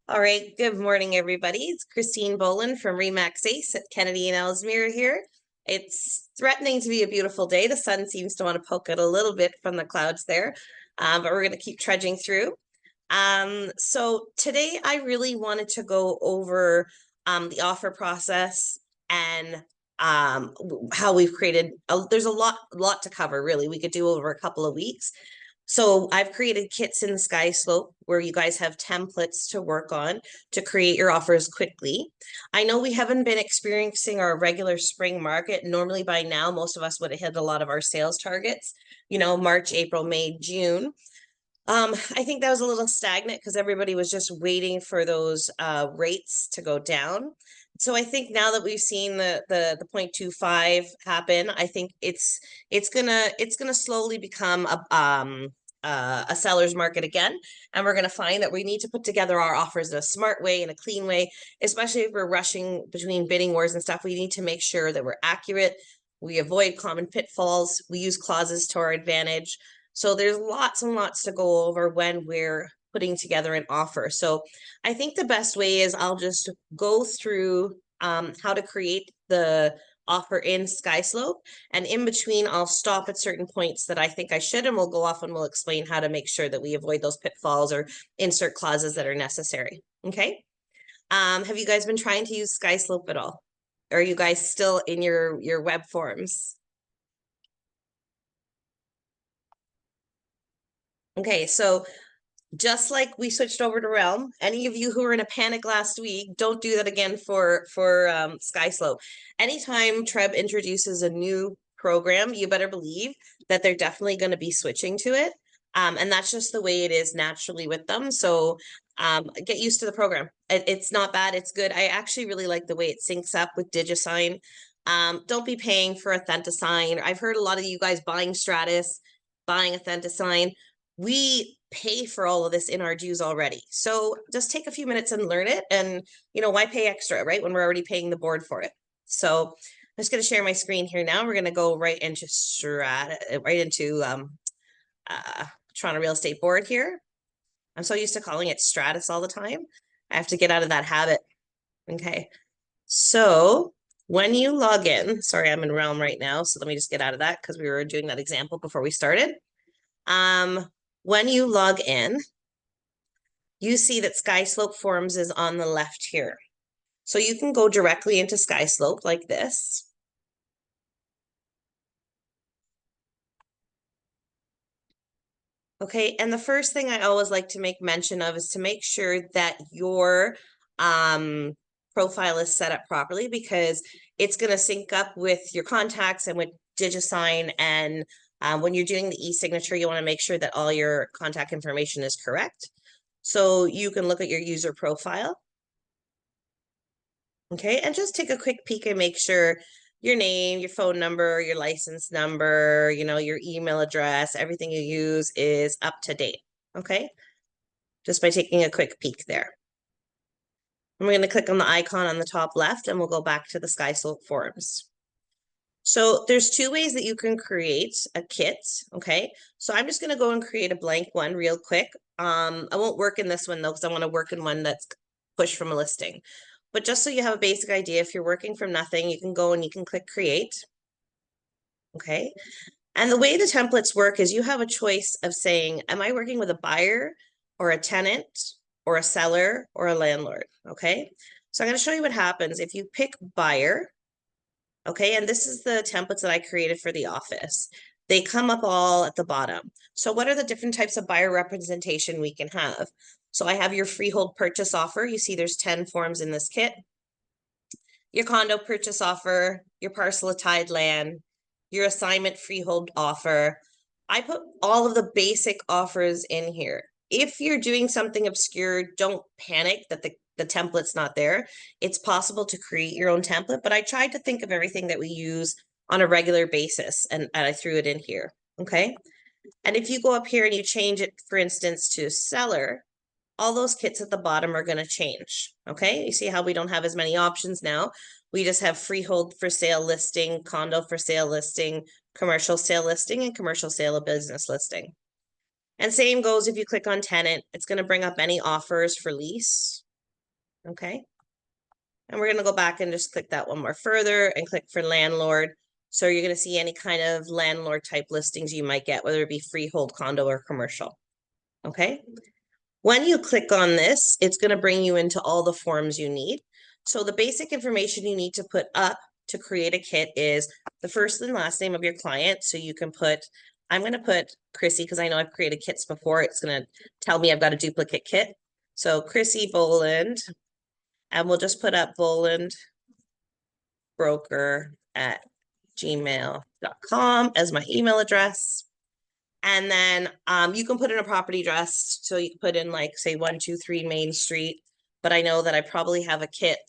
All right, good morning, everybody. It's Christine Boland from Remax Ace at Kennedy and Ellesmere here. It's threatening to be a beautiful day. The sun seems to want to poke out a little bit from the clouds there, but we're going to keep trudging through. So today I really wanted to go over the offer process and how we've created, there's a lot to cover, really. We could do over a couple of weeks. So I've created kits in Skyslope where you guys have templates to work on to create your offers quickly. I know we haven't been experiencing our regular spring market. Normally by now, most of us would have hit a lot of our sales targets, March, April, May, June. I think that was a little stagnant because everybody was just waiting for those rates to go down. So I think now that we've seen the 0.25 happen, I think it's gonna slowly become a seller's market again, and we're gonna find that we need to put together our offers in a smart way, in a clean way, especially if we're rushing between bidding wars and stuff. We need to make sure that we're accurate. We avoid common pitfalls. We use clauses to our advantage. So there's lots and lots to go over when we're putting together an offer. So I think the best way is I'll just go through how to create the offer in Skyslope, and in between I'll stop at certain points that I think I should, and we'll go off and we'll explain how to make sure that we avoid those pitfalls or insert clauses that are necessary. Okay. Have you guys been trying to use Skyslope at all? Or are you guys still in your web forms? Okay, so just like we switched over to Realm, any of you who were in a panic last week, don't do that again for Skyslope. Anytime Treb introduces a new program, you better believe that they're definitely going to be switching to it. And that's just the way it is naturally with them. So get used to the program. It's not bad. It's good. I actually really like the way it syncs up with Digisign. Don't be paying for Authentisign. I've heard a lot of you guys buying Stratus, buying Authentisign. We pay for all of this in our dues already. So just take a few minutes and learn it. And, why pay extra, right? When we're already paying the board for it. So I'm just going to share my screen here now. We're going to go right into Toronto Real Estate Board here. I'm so used to calling it Stratus all the time. I have to get out of that habit. Okay. So when you log in, sorry, I'm in Realm right now. So let me just get out of that because we were doing that example before we started. When you log in, you see that Skyslope Forms is on the left here. So you can go directly into Skyslope like this. Okay, and the first thing I always like to make mention of is to make sure that your profile is set up properly, because it's going to sync up with your contacts and with Digisign. And when you're doing the e-signature, you want to make sure that all your contact information is correct. So you can look at your user profile. Okay, and just take a quick peek and make sure your name, your phone number, your license number, your email address, everything you use is up to date. Okay, just by taking a quick peek there. And we're going to click on the icon on the top left, and we'll go back to the Skyslope forms. So there's two ways that you can create a kit. Okay, so I'm just going to go and create a blank one real quick. I won't work in this one though, because I want to work in one that's pushed from a listing. But just so you have a basic idea, if you're working from nothing, you can go and you can click create. Okay. And the way the templates work is you have a choice of saying, am I working with a buyer or a tenant or a seller or a landlord? Okay. So I'm going to show you what happens if you pick buyer. Okay. And this is the templates that I created for the office. They come up all at the bottom. So what are the different types of buyer representation we can have? So I have your freehold purchase offer. You see there's 10 forms in this kit. Your condo purchase offer, your parcel of tied land, your assignment freehold offer. I put all of the basic offers in here. If you're doing something obscure, don't panic that the template's not there. It's possible to create your own template, but I tried to think of everything that we use on a regular basis, and I threw it in here. Okay. And if you go up here and you change it, for instance, to seller, all those kits at the bottom are going to change. Okay, you see how we don't have as many options now. We just have freehold for sale listing, condo for sale listing, commercial sale listing, and commercial sale of business listing. And same goes if you click on tenant, it's going to bring up any offers for lease. Okay. And we're going to go back and just click that one more further and click for landlord. So you're going to see any kind of landlord type listings you might get, whether it be freehold, condo, or commercial. Okay. When you click on this, it's going to bring you into all the forms you need. So the basic information you need to put up to create a kit is the first and last name of your client. So you can put, I'm going to put Chrissy because I know I've created kits before. It's going to tell me I've got a duplicate kit. So Chrissy Boland, and we'll just put up Boland broker at gmail.com as my email address. And then you can put in a property address. So you can put in like, say, 123 Main Street. But I know that I probably have a kit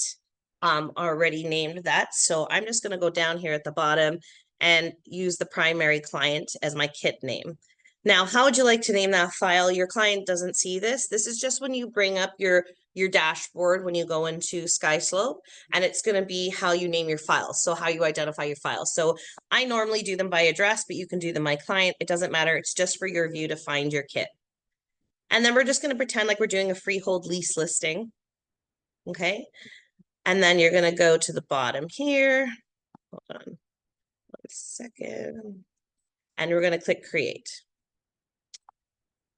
already named that. So I'm just going to go down here at the bottom and use the primary client as my kit name. Now, how would you like to name that file? Your client doesn't see this. This is just when you bring up your dashboard when you go into Skyslope, and it's going to be how you name your files. So how you identify your files. So I normally do them by address, but you can do them by client. It doesn't matter. It's just for your view to find your kit. And then we're just going to pretend like we're doing a freehold lease listing. Okay. And then you're going to go to the bottom here. Hold on 1 second. And we're going to click create.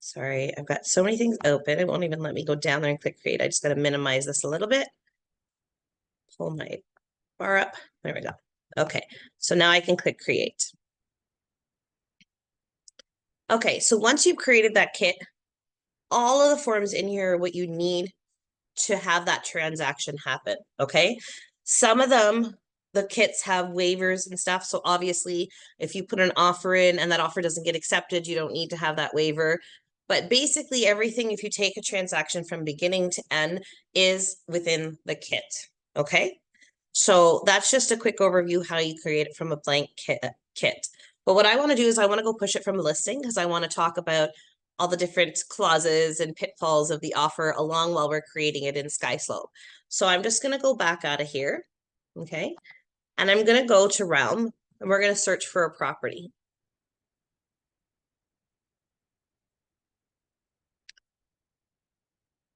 Sorry, I've got so many things open. It won't even let me go down there and click create. I just got to minimize this a little bit. Pull my bar up. There we go. Okay, so now I can click create. Okay, so once you've created that kit, all of the forms in here are what you need to have that transaction happen, okay? Some of them, the kits have waivers and stuff. So obviously, if you put an offer in and that offer doesn't get accepted, you don't need to have that waiver. But basically everything, if you take a transaction from beginning to end, is within the kit, okay? So that's just a quick overview how you create it from a blank kit. But what I want to do is I want to go push it from a listing because I want to talk about all the different clauses and pitfalls of the offer along while we're creating it in Skyslope. So I'm just going to go back out of here, okay? And I'm going to go to Realm and we're going to search for a property.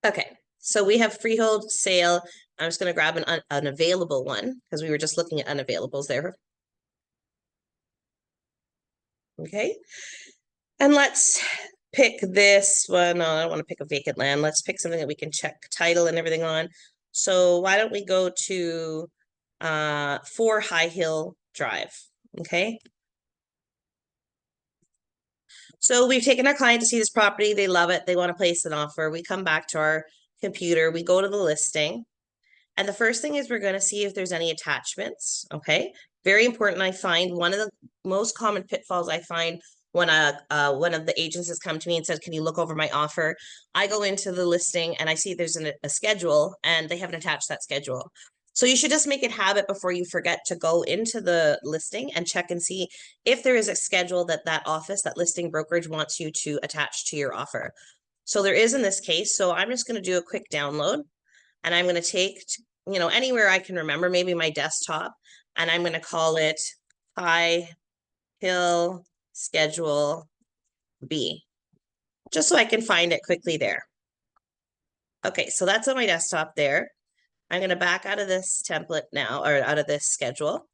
Okay, so we have freehold sale. I'm just going to grab an available one because we were just looking at unavailables there. Okay, and let's pick this one. No, I don't want to pick a vacant land. Let's pick something that we can check title and everything on. So why don't we go to 4 High Hill Drive, okay? So we've taken our client to see this property. They love it. They want to place an offer. We come back to our computer. We go to the listing. And the first thing is we're going to see if there's any attachments, okay? Very important. I find one of the most common pitfalls I find when one of the agents has come to me and said, can you look over my offer? I go into the listing and I see there's a schedule and they haven't attached that schedule. So you should just make it habit before you forget to go into the listing and check and see if there is a schedule that office, that listing brokerage wants you to attach to your offer. So there is in this case. So I'm just going to do a quick download and I'm going to take, anywhere I can remember, maybe my desktop, and I'm going to call it High Hill Schedule B, just so I can find it quickly there. Okay, so that's on my desktop there. I'm going to back out of this template now, or out of this schedule.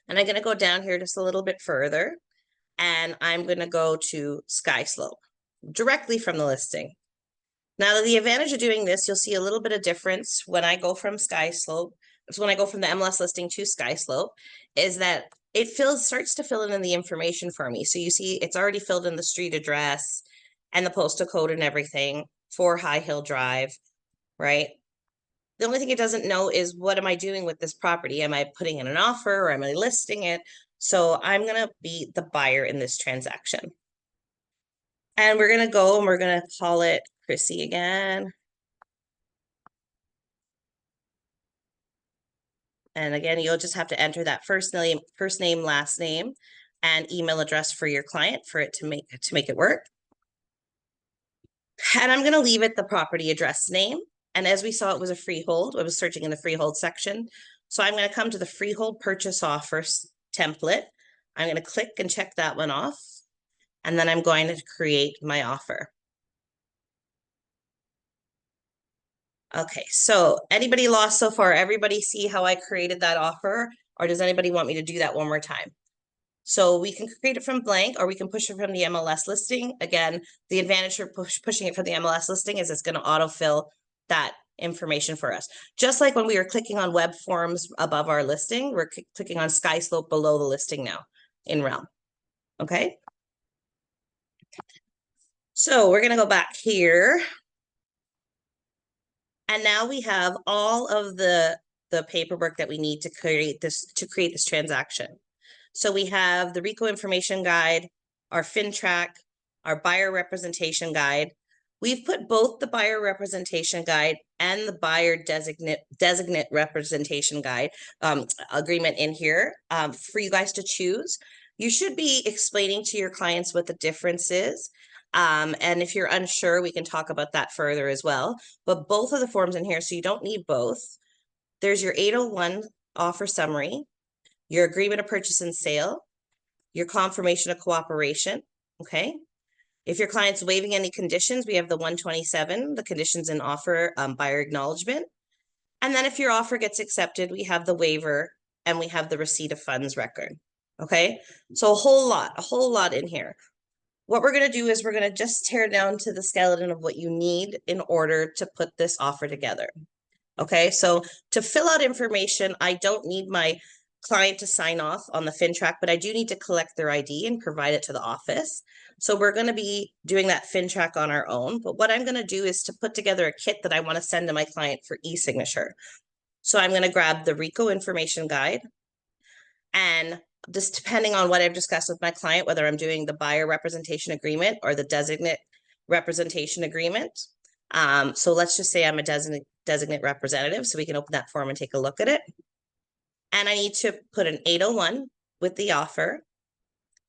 And I'm going to go down here just a little bit further. And I'm going to go to Skyslope directly from the listing. Now, the advantage of doing this, you'll see a little bit of difference when I go from Skyslope. So when I go from the MLS listing to Skyslope, is that it starts to fill in the information for me. So you see it's already filled in the street address and the postal code and everything for High Hill Drive, right? The only thing it doesn't know is what am I doing with this property? Am I putting in an offer or am I listing it? So I'm going to be the buyer in this transaction. And we're going to go and we're going to call it Chrissy again. And again, you'll just have to enter that first name, last name, and email address for your client for it to make it work. And I'm going to leave it the property address name. And as we saw, it was a freehold. I was searching in the freehold section. So I'm going to come to the freehold purchase offers template. I'm going to click and check that one off. And then I'm going to create my offer. Okay, so anybody lost so far? Everybody see how I created that offer? Or does anybody want me to do that one more time? So we can create it from blank, or we can push it from the MLS listing. Again, the advantage for pushing it from the MLS listing is it's going to autofill that information for us. Just like when we were clicking on web forms above our listing, we're clicking on Skyslope below the listing now in Realm. Okay. So we're going to go back here. And now we have all of the paperwork that we need to create this transaction. So we have the RICO information guide, our FinTrack, our buyer representation guide. We've put both the buyer representation guide and the buyer designate representation guide agreement in here for you guys to choose. You should be explaining to your clients what the difference is. And if you're unsure, we can talk about that further as well. But both of the forms in here, so you don't need both. There's your 801 offer summary, your agreement of purchase and sale, your confirmation of cooperation, okay? If your client's waiving any conditions, we have the 127, the conditions in offer buyer acknowledgement. And then if your offer gets accepted, we have the waiver and we have the receipt of funds record, okay? So a whole lot in here. What we're going to do is we're going to just tear down to the skeleton of what you need in order to put this offer together. Okay, so to fill out information, I don't need my client to sign off on the FinTrack, but I do need to collect their ID and provide it to the office. So we're going to be doing that FinTrack on our own. But what I'm going to do is to put together a kit that I want to send to my client for e-signature. So I'm going to grab the RICO information guide, and just depending on what I've discussed with my client, whether I'm doing the buyer representation agreement or the designate representation agreement. So let's just say I'm a designate representative, so we can open that form and take a look at it. And I need to put an 801 with the offer.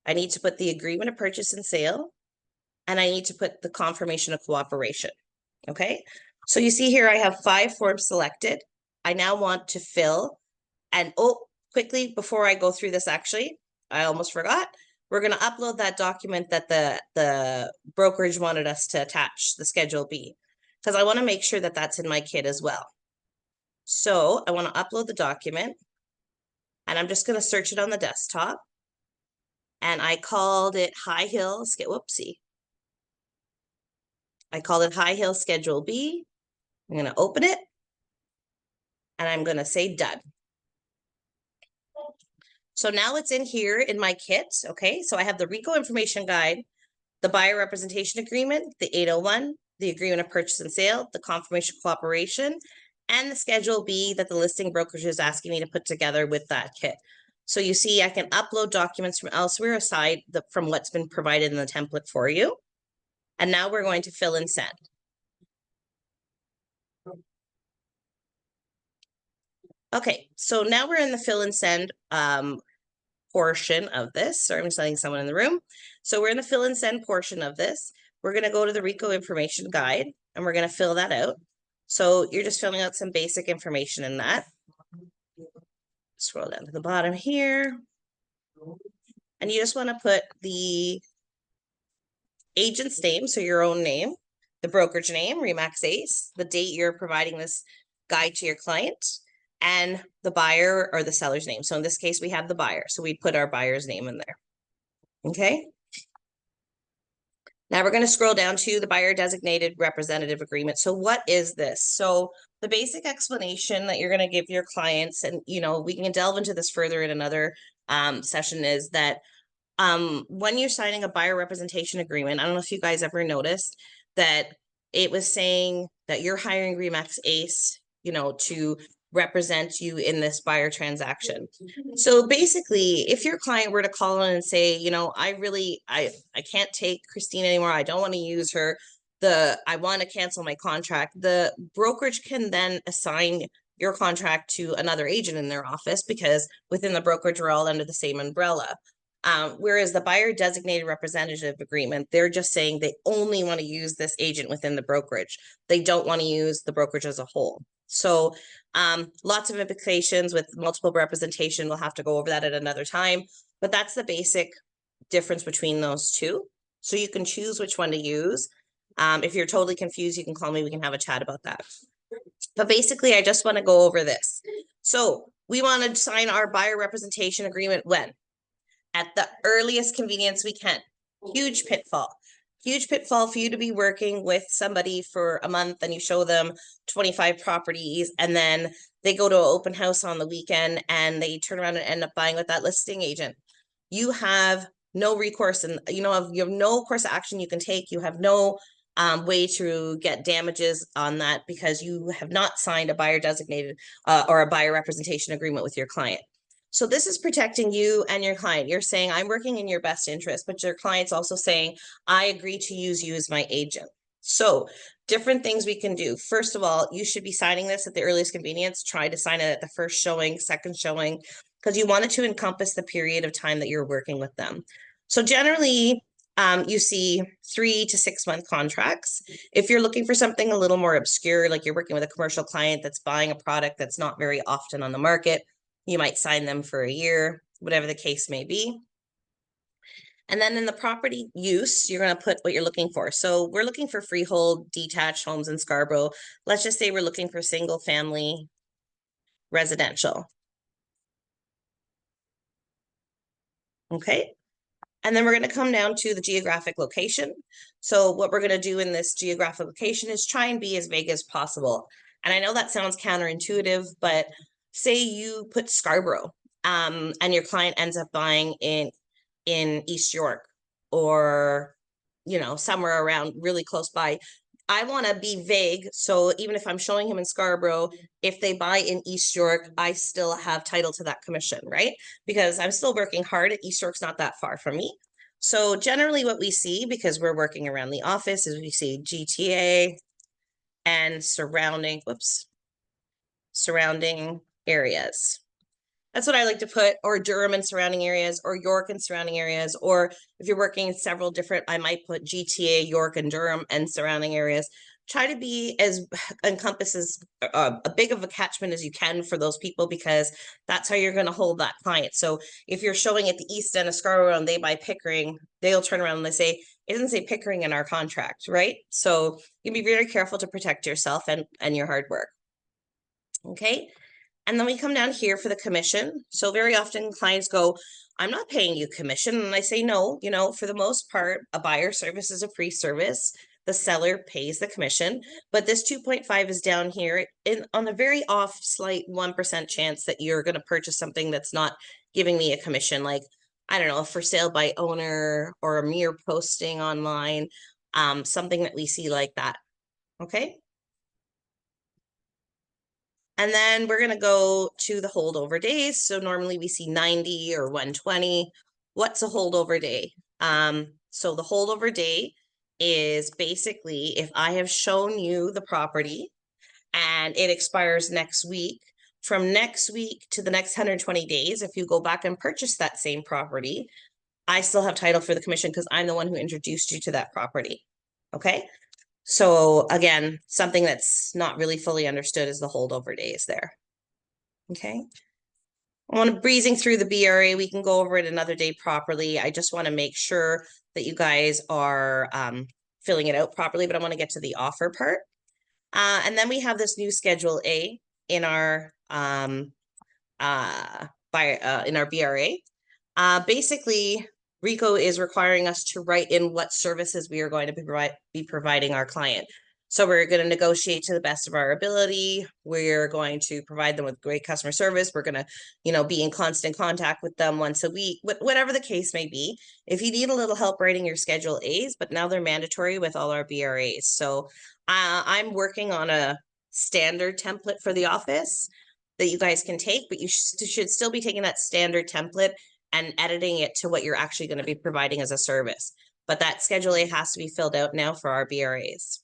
I need to put the agreement of purchase and sale, and I need to put the confirmation of cooperation. Okay, so you see here I have 5 forms selected. I now want to fill, and quickly before I go through this, actually, I almost forgot. We're going to upload that document that the brokerage wanted us to attach, the Schedule B, because I want to make sure that that's in my kit as well. So I want to upload the document, and I'm just going to search it on the desktop. And I called it High Hill, I called it High Hill Schedule B. I'm going to open it, and I'm going to say done. So now it's in here in my kit, okay? So I have the RICO information guide, the buyer representation agreement, the 801, the agreement of purchase and sale, the confirmation of cooperation, and the Schedule B that the listing brokerage is asking me to put together with that kit. So you see, I can upload documents from elsewhere aside from what's been provided in the template for you. And now we're going to fill and send. Okay, so now we're in the fill and send portion of this. Sorry, I'm just letting someone in the room. So we're in the fill and send portion of this. We're going to go to the RICO information guide, and we're going to fill that out. So you're just filling out some basic information in that. Scroll down to the bottom here. And you just want to put the agent's name, so your own name, the brokerage name, Remax Ace, the date you're providing this guide to your client, and the buyer or the seller's name. So in this case, we have the buyer. So we put our buyer's name in there. Okay. Now we're going to scroll down to the buyer designated representative agreement. So what is this? So the basic explanation that you're going to give your clients, and we can delve into this further in another session, is that when you're signing a buyer representation agreement, I don't know if you guys ever noticed that it was saying that you're hiring Remax Ace, to represent you in this buyer transaction. So basically, if your client were to call in and say, I can't take Christine anymore, I don't want to use her, I want to cancel my contract, the brokerage can then assign your contract to another agent in their office, because within the brokerage, we're all under the same umbrella. Whereas the buyer designated representative agreement, they're just saying they only want to use this agent within the brokerage. They don't want to use the brokerage as a whole. So lots of implications with multiple representation. We'll have to go over that at another time, but that's the basic difference between those two. So you can choose which one to use. If you're totally confused, you can call me. We can have a chat about that. But basically, I just want to go over this. So we want to sign our buyer representation agreement when? At the earliest convenience we can. Huge pitfall. Huge pitfall for you to be working with somebody for a month and you show them 25 properties and then they go to an open house on the weekend and they turn around and end up buying with that listing agent. You have no recourse and you have no course of action you can take. You have no way to get damages on that because you have not signed a buyer designated or a buyer representation agreement with your client. So this is protecting you and your client. You're saying, I'm working in your best interest, but your client's also saying, I agree to use you as my agent. So different things we can do. First of all, you should be signing this at the earliest convenience. Try to sign it at the first showing, second showing, because you want it to encompass the period of time that you're working with them. So generally, you see 3 to 6 month contracts. If you're looking for something a little more obscure, like you're working with a commercial client that's buying a product that's not very often on the market, you might sign them for a year, whatever the case may be. And then in the property use, you're going to put what you're looking for. So we're looking for freehold detached homes in Scarborough. Let's just say we're looking for single family residential. Okay. And then we're going to come down to the geographic location. So what we're going to do in this geographic location is try and be as vague as possible. And I know that sounds counterintuitive, but say you put Scarborough and your client ends up buying in East York or, somewhere around really close by. I want to be vague. So even if I'm showing him in Scarborough, if they buy in East York, I still have title to that commission, right? Because I'm still working hard. East York's not that far from me. So generally what we see, because we're working around the office, is we see GTA and surrounding areas. That's what I like to put, or Durham and surrounding areas, or York and surrounding areas, or if you're working in several different, I might put GTA, York, and Durham and surrounding areas. Try to be as encompasses a big of a catchment as you can for those people, because that's how you're going to hold that client. So if you're showing at the east end of Scarborough and they buy Pickering, they'll turn around and they say, it doesn't say Pickering in our contract, right? So you be very careful to protect yourself and your hard work. Okay. And then we come down here for the commission. So very often clients go, I'm not paying you commission. And I say, no, for the most part, a buyer service is a free service. The seller pays the commission, but this 2.5 is down here on a very off slight 1% chance that you're going to purchase something that's not giving me a commission. Like, I don't know, for sale by owner or a mere posting online, something that we see like that. Okay. And then we're going to go to the holdover days. So normally we see 90 or 120. What's a holdover day? So the holdover day is basically if I have shown you the property and it expires next week, from next week to the next 120 days, if you go back and purchase that same property, I still have title for the commission because I'm the one who introduced you to that property. Okay. So again, something that's not really fully understood is the holdover days there. Okay. I want to breezing through the BRA. We can go over it another day properly. I just want to make sure that you guys are filling it out properly, but I want to get to the offer part. And then we have this new Schedule A in our in our BRA. Basically, RICO is requiring us to write in what services we are going to be providing our client. So we're going to negotiate to the best of our ability. We're going to provide them with great customer service. We're going to, be in constant contact with them once a week, whatever the case may be. If you need a little help writing your Schedule A's, but now they're mandatory with all our BRAs. So I'm working on a standard template for the office that you guys can take, but you should still be taking that standard template and editing it to what you're actually going to be providing as a service. But that Schedule A has to be filled out now for our BRAs.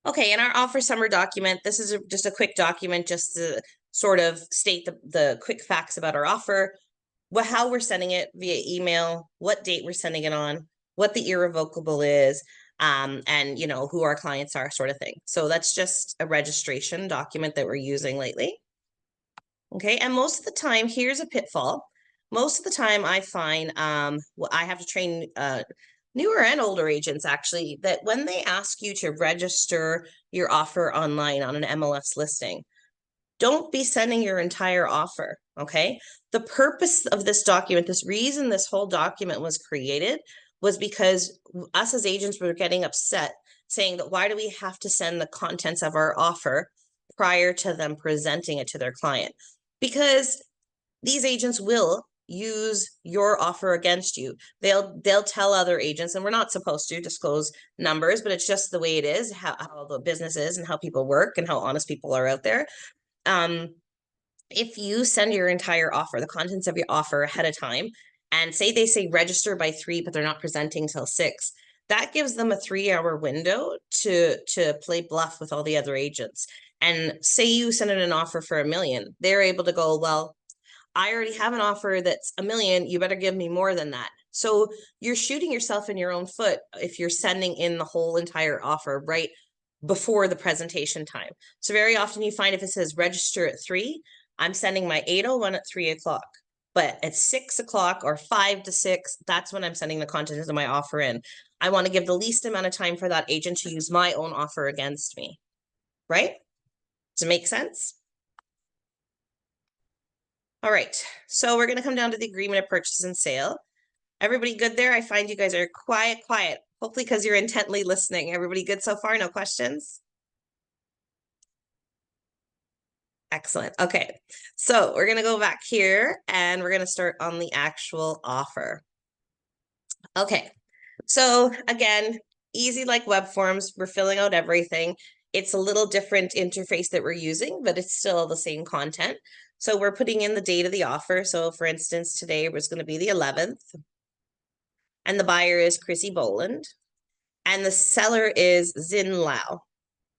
Okay, in our offer summary document, this is just a quick document just to sort of state the quick facts about our offer, how we're sending it via email, what date we're sending it on, what the irrevocable is, and who our clients are, sort of thing. So that's just a registration document that we're using lately. Okay, and most of the time, here's a pitfall. Most of the time I find I have to train newer and older agents actually, that when they ask you to register your offer online on an MLS listing, don't be sending your entire offer, okay? The purpose of this document, this reason this whole document was created, was because us as agents were getting upset saying that why do we have to send the contents of our offer prior to them presenting it to their client? Because these agents will use your offer against you. They'll tell other agents, and we're not supposed to disclose numbers, but it's just the way it is, how the business is and how people work and how honest people are out there. If you send your entire offer, the contents of your offer ahead of time, and they say register by 3, but they're not presenting till 6, that gives them a 3-hour window to play bluff with all the other agents. And say you send in an offer for $1 million, they're able to go, well, I already have an offer that's $1 million, you better give me more than that. So you're shooting yourself in your own foot if you're sending in the whole entire offer right before the presentation time. So very often you find if it says register at 3, I'm sending my 801 at 3 o'clock. But at 6 o'clock or 5 to 6, that's when I'm sending the contents of my offer in. I want to give the least amount of time for that agent to use my own offer against me, right? Does it make sense? All right, so we're going to come down to the agreement of purchase and sale. Everybody good there? I find you guys are quiet, hopefully because you're intently listening. Everybody good so far? No questions? Excellent. Okay, so we're going to go back here and we're going to start on the actual offer. Okay, so again, easy like web forms. We're filling out everything. It's a little different interface that we're using, but it's still the same content. So we're putting in the date of the offer. So for instance, today was going to be the 11th. And the buyer is Chrissy Boland. And the seller is Zin Lao.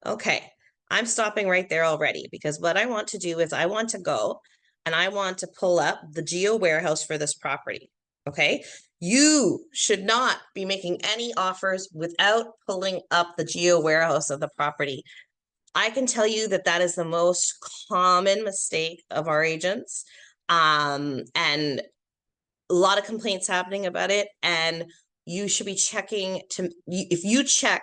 Okay, I'm stopping right there already because what I want to do is I want to go and I want to pull up the geo warehouse for this property. Okay, you should not be making any offers without pulling up the geo warehouse of the property. I can tell you that that is the most common mistake of our agents. And a lot of complaints happening about it. And you should be checking if you check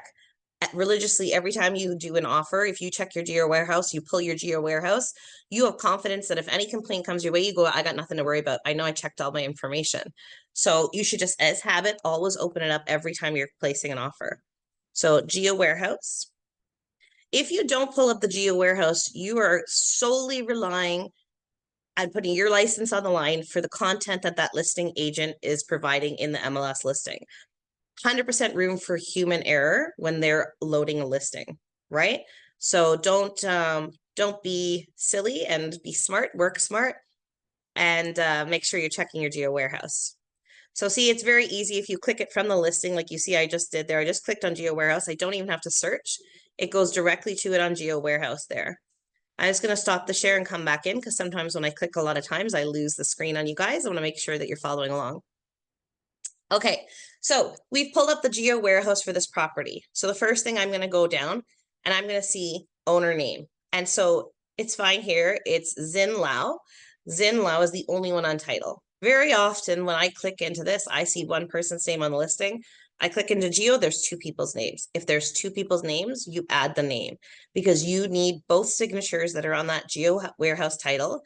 religiously every time you do an offer, if you check your geo warehouse, you pull your geo warehouse, you have confidence that if any complaint comes your way, you go, I got nothing to worry about. I know I checked all my information. So you should just, as habit, always open it up every time you're placing an offer. So geo warehouse. If you don't pull up the geo warehouse, you are solely relying on putting your license on the line for the content that that listing agent is providing in the MLS listing. 100% room for human error when they're loading a listing, right? So don't be silly and be smart, work smart, and make sure you're checking your geo warehouse. So see, it's very easy if you click it from the listing, like you see I just did there. I just clicked on geo warehouse. I don't even have to search. It goes directly to it on geo warehouse there. I'm just going to stop the share and come back in because sometimes when I click a lot of times, I lose the screen on you guys. I want to make sure that you're following along. Okay, so we've pulled up the geo warehouse for this property. So the first thing I'm going to go down and I'm going to see owner name. And so it's fine here. It's Zin Lao. Zin Lao is the only one on title. Very often when I click into this, I see one person's name on the listing. I click into geo, there's 2 people's names. If there's 2 people's names, you add the name because you need both signatures that are on that geo warehouse title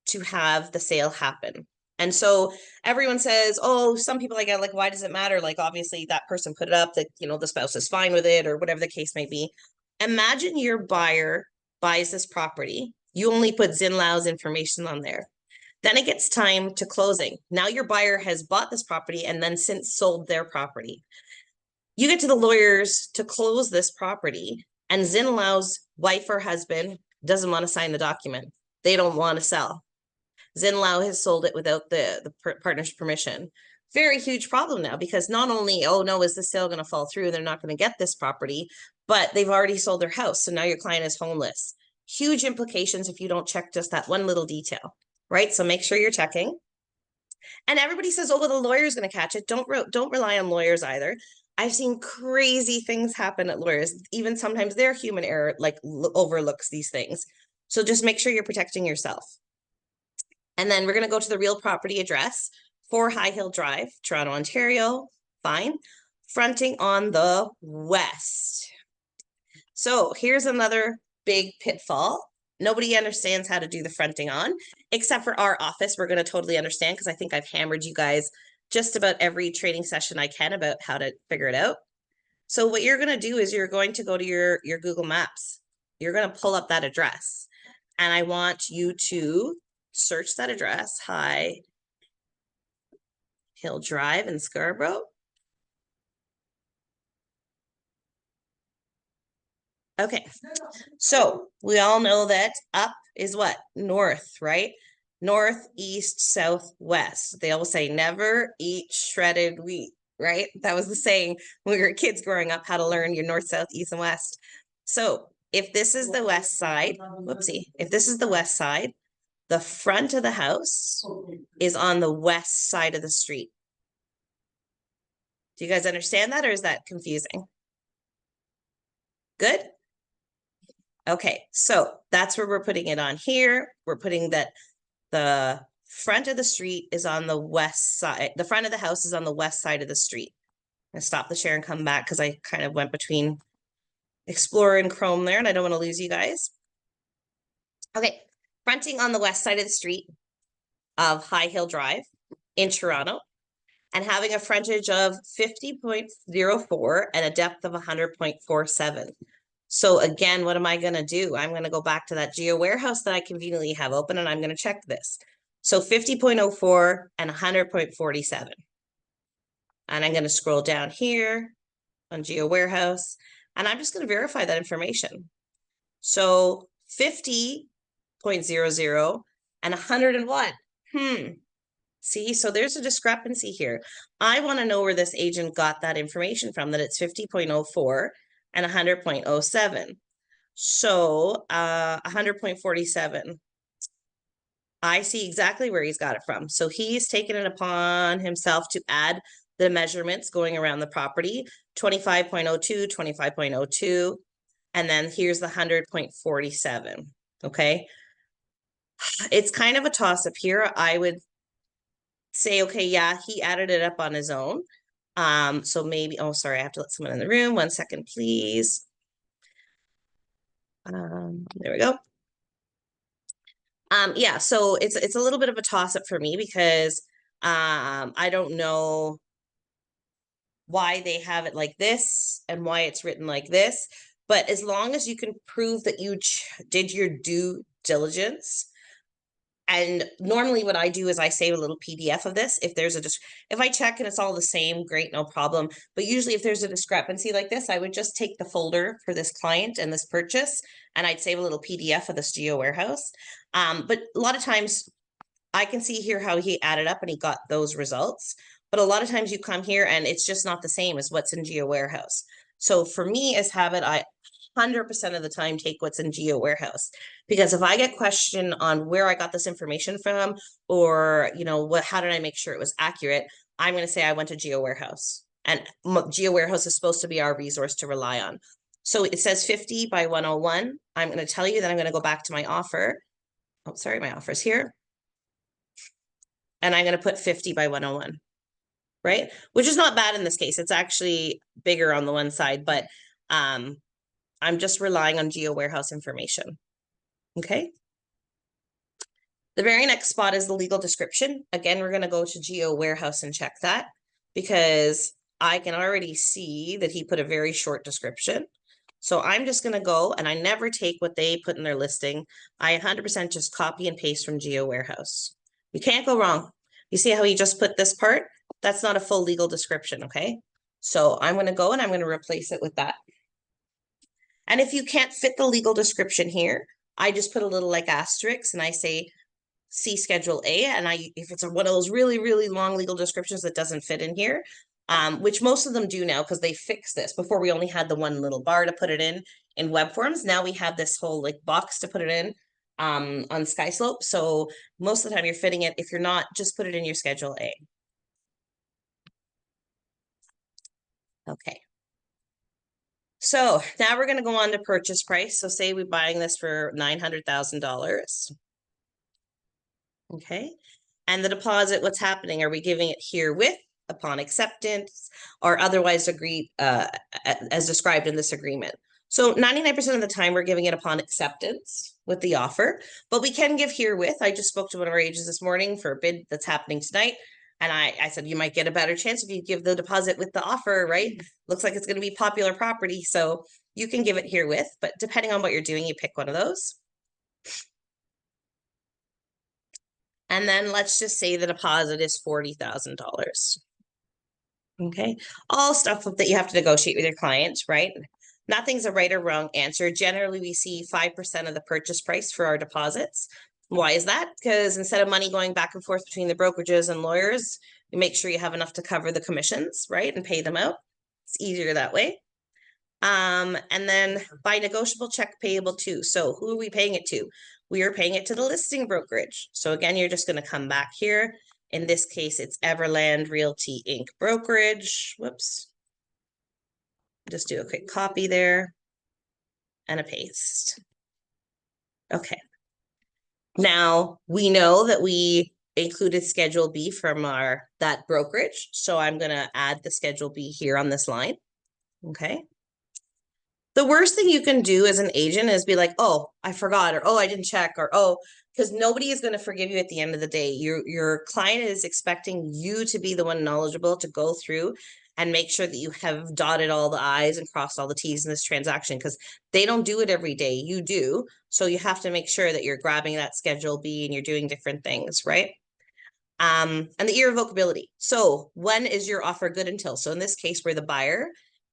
to have the sale happen. And so everyone says, oh, some people I get like, why does it matter? Like, obviously that person put it up that, you know, the spouse is fine with it or whatever the case may be. Imagine your buyer buys this property. You only put Zin Lao's information on there. Then it gets time to closing. Now your buyer has bought this property and then since sold their property. You get to the lawyers to close this property and Zin Lao's wife or husband doesn't want to sign the document. They don't want to sell. Zin Lao has sold it without the partner's permission. Very huge problem now because not only, oh no, is the sale going to fall through? They're not going to get this property, but they've already sold their house. So now your client is homeless. Huge implications if you don't check just that one little detail, right? So make sure you're checking. And everybody says, oh, well, the lawyer's going to catch it. Don't rely on lawyers either. I've seen crazy things happen at lawyers. Even sometimes their human error like overlooks these things. So just make sure you're protecting yourself. And then we're going to go to the real property address, 4 High Hill Drive, Toronto, Ontario. Fine. fronting on the west. So here's another big pitfall. Nobody understands how to do the fronting on, except for our office. We're going to totally understand because I think I've hammered you guys just about every training session I can about how to figure it out. So what you're going to do is you're going to go to your Google Maps. You're going to pull up that address. And I want you to search that address, High Hill Drive in Scarborough. Okay, so we all know that up is what? North, right? North, east, south, west. They always say never eat shredded wheat, right? That was the saying when we were kids growing up, how to learn your north, south, east, and west. So if this is the west side, whoopsie, if this is the west side, the front of the house is on the west side of the street. Do you guys understand that, or is that confusing? Good? Okay, so that's where we're putting it on here. We're putting that the front of the street is on the west side. The front of the house is on the west side of the street. I'm gonna stop the share and come back because I kind of went between Explorer and Chrome there and I don't want to lose you guys. Okay, fronting on the west side of the street of High Hill Drive in Toronto and having a frontage of 50.04 and a depth of 100.47. So again, what am I going to do? I'm going to go back to that Geo warehouse that I conveniently have open and I'm going to check this. So 50.04 and 100.47. And I'm going to scroll down here on Geo warehouse and I'm just going to verify that information. So 50.00 and 101. See, so there's a discrepancy here. I want to know where this agent got that information from, that it's 50.04 and 100.07. So 100.47. I see exactly where he's got it from. So he's taken it upon himself to add the measurements going around the property, 25.02, 25.02, and then here's the 100.47, okay? It's kind of a toss-up here. I would say, okay, yeah, he added it up on his own. So maybe, oh, sorry, I have to let someone in the room. 1 second, please. There we go. Yeah, so it's a little bit of a toss-up for me because I don't know why they have it like this and why it's written like this. But as long as you can prove that you did your due diligence, and normally what I do is I save a little PDF of this. If there's if I check and it's all the same, great, no problem. But usually if there's a discrepancy like this, I would just take the folder for this client and this purchase, and I'd save a little PDF of this Geo warehouse. But a lot of times I can see here how he added up and he got those results. But a lot of times you come here and it's just not the same as what's in Geo warehouse. So for me as habit, I 100% of the time take what's in Geo warehouse, because if I get questioned on where I got this information from, or how did I make sure it was accurate, I'm going to say I went to Geo warehouse, and Geo warehouse is supposed to be our resource to rely on. So it says 50 by 101. I'm going to tell you that I'm going to go back to my offer. Oh, sorry, my offer is here. And I'm going to put 50 by 101, right? Which is not bad in this case. It's actually bigger on the one side, but I'm just relying on Geo warehouse information. Okay. The very next spot is the legal description. Again, we're going to go to Geo warehouse and check that, because I can already see that he put a very short description. So I'm just going to go, and I never take what they put in their listing. I 100% just copy and paste from Geo warehouse. You can't go wrong. You see how he just put this part? That's not a full legal description, okay? So I'm going to go and I'm going to replace it with that. And if you can't fit the legal description here, I just put a little like asterisk and I say, see Schedule A. And if it's one of those really, really long legal descriptions that doesn't fit in here, which most of them do now because they fixed this. Before we only had the one little bar to put it in web forms. Now we have this whole like box to put it in on Skyslope. So most of the time you're fitting it. If you're not, just put it in your Schedule A. Okay. So now we're going to go on to purchase price. So say we're buying this for $900,000. Okay. And the deposit, what's happening? Are we giving it here with upon acceptance or otherwise agreed as described in this agreement. So 99% of the time we're giving it upon acceptance with the offer, but we can give herewith. I just spoke to one of our agents this morning for a bid that's happening tonight. And I said, you might get a better chance if you give the deposit with the offer, right? Looks like it's going to be popular property. So you can give it herewith, but depending on what you're doing, you pick one of those. And then let's just say the deposit is $40,000. Okay. All stuff that you have to negotiate with your client, right? Nothing's a right or wrong answer. Generally, we see 5% of the purchase price for our deposits. Why is that? Because instead of money going back and forth between the brokerages and lawyers, you make sure you have enough to cover the commissions, right? And pay them out. It's easier that way. And then by negotiable check payable too. So who are we paying it to? We are paying it to the listing brokerage. So again, you're just going to come back here. In this case, it's Everland Realty Inc. brokerage. Whoops. Just do a quick copy there and a paste. Okay. Now we know that we included Schedule B from that brokerage. So I'm going to add the Schedule B here on this line. Okay. The worst thing you can do as an agent is be like, oh, I forgot, or oh, I didn't check, or oh, because nobody is going to forgive you at the end of the day. Your client is expecting you to be the one knowledgeable to go through and make sure that you have dotted all the I's and crossed all the T's in this transaction, because they don't do it every day. You do. So you have to make sure that you're grabbing that Schedule B and you're doing different things, right? And the irrevocability. So when is your offer good until? So in this case, we're the buyer.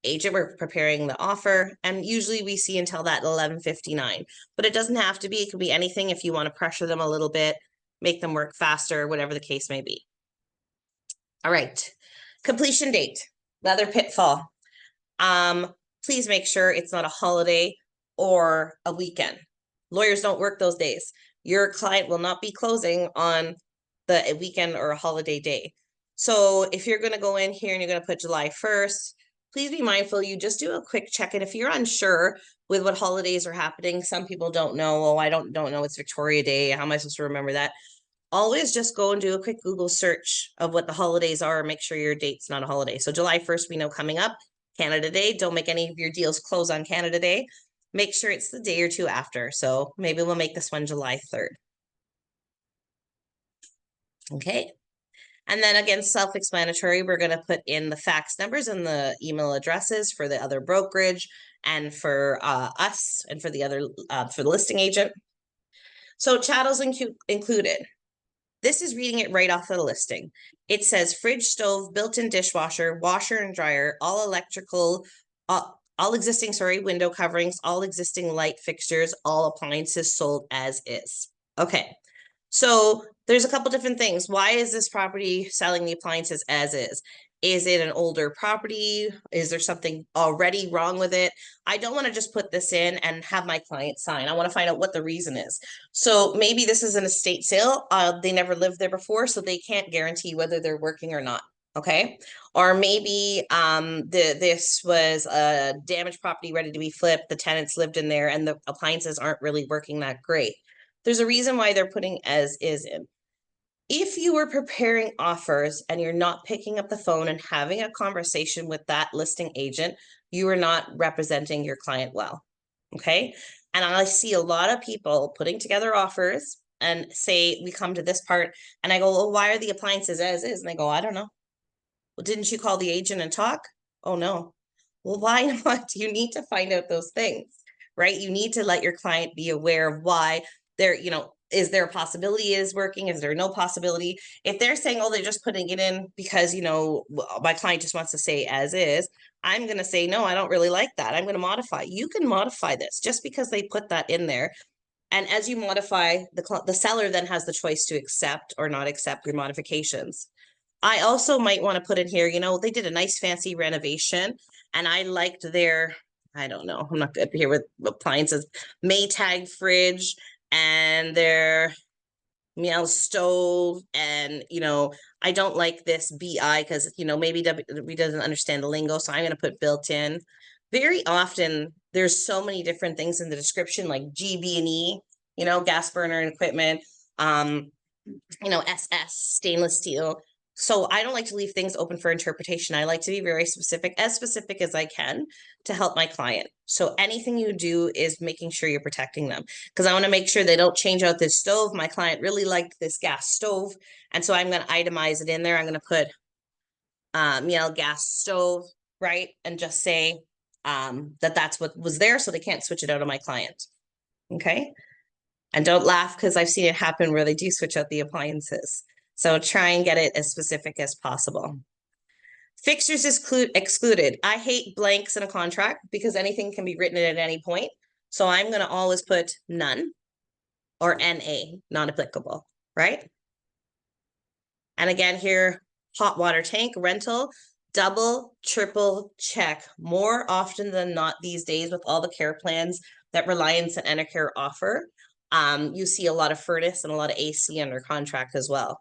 Agent, we're preparing the offer, and usually we see until that 11:59, but it doesn't have to be. It could be anything if you want to pressure them a little bit, make them work faster, whatever the case may be. All right, completion date, another pitfall. Please make sure it's not a holiday or a weekend. Lawyers don't work those days. Your client will not be closing on the weekend or a holiday day. So if you're going to go in here and you're going to put July 1st, please be mindful. You just do a quick check-in. If you're unsure with what holidays are happening, some people don't know. Oh, I don't know. It's Victoria Day. How am I supposed to remember that? Always just go and do a quick Google search of what the holidays are. Make sure your date's not a holiday. So July 1st, we know coming up, Canada Day. Don't make any of your deals close on Canada Day. Make sure it's the day or two after. So maybe we'll make this one July 3rd. Okay. And then again, self-explanatory, we're going to put in the fax numbers and the email addresses for the other brokerage and for us and for the other, for the listing agent. So chattels included. This is reading it right off of the listing. It says fridge, stove, built-in dishwasher, washer and dryer, all electrical, all existing, window coverings, all existing light fixtures, all appliances sold as is. Okay. So there's a couple different things. Why is this property selling the appliances as is? Is it an older property? Is there something already wrong with it? I don't want to just put this in and have my client sign. I want to find out what the reason is. So maybe this is an estate sale. They never lived there before, so they can't guarantee whether they're working or not. Okay. Or maybe this was a damaged property ready to be flipped. The tenants lived in there and the appliances aren't really working that great. There's a reason why they're putting as is in. If you were preparing offers and you're not picking up the phone and having a conversation with that listing agent, you are not representing your client well. Okay. And I see a lot of people putting together offers and say, we come to this part and I go, well, why are the appliances as is? And they go, I don't know. Well, didn't you call the agent and talk? Oh, no. Well, why not? You need to find out those things, right? You need to let your client be aware of why they're, is there a possibility is working? Is there no possibility? If they're saying, oh, they're just putting it in because, my client just wants to say as is, I'm going to say, no, I don't really like that. I'm going to modify. You can modify this just because they put that in there. And as you modify, the seller then has the choice to accept or not accept your modifications. I also might want to put in here, they did a nice fancy renovation and I liked their, I don't know, I'm not good here with appliances, Maytag fridge and their stove. And, I don't like this BI because, maybe we doesn't understand the lingo. So I'm going to put built in. Very often there's so many different things in the description, like GB&E, gas burner and equipment, SS, stainless steel. So I don't like to leave things open for interpretation. I like to be very specific as I can to help my client. So anything you do is making sure you're protecting them, because I want to make sure they don't change out this stove. My client really liked this gas stove, and so I'm going to itemize it in there. I'm going to put, gas stove, right? And just say that that's what was there, so they can't switch it out on my client. Okay. And don't laugh, because I've seen it happen where they do switch out the appliances. So try and get it as specific as possible. Fixtures excluded. I hate blanks in a contract because anything can be written at any point. So I'm going to always put none or NA, not applicable, right? And again here, hot water tank rental, double, triple check. More often than not these days, with all the care plans that Reliance and Enercare offer, you see a lot of furnace and a lot of AC under contract as well.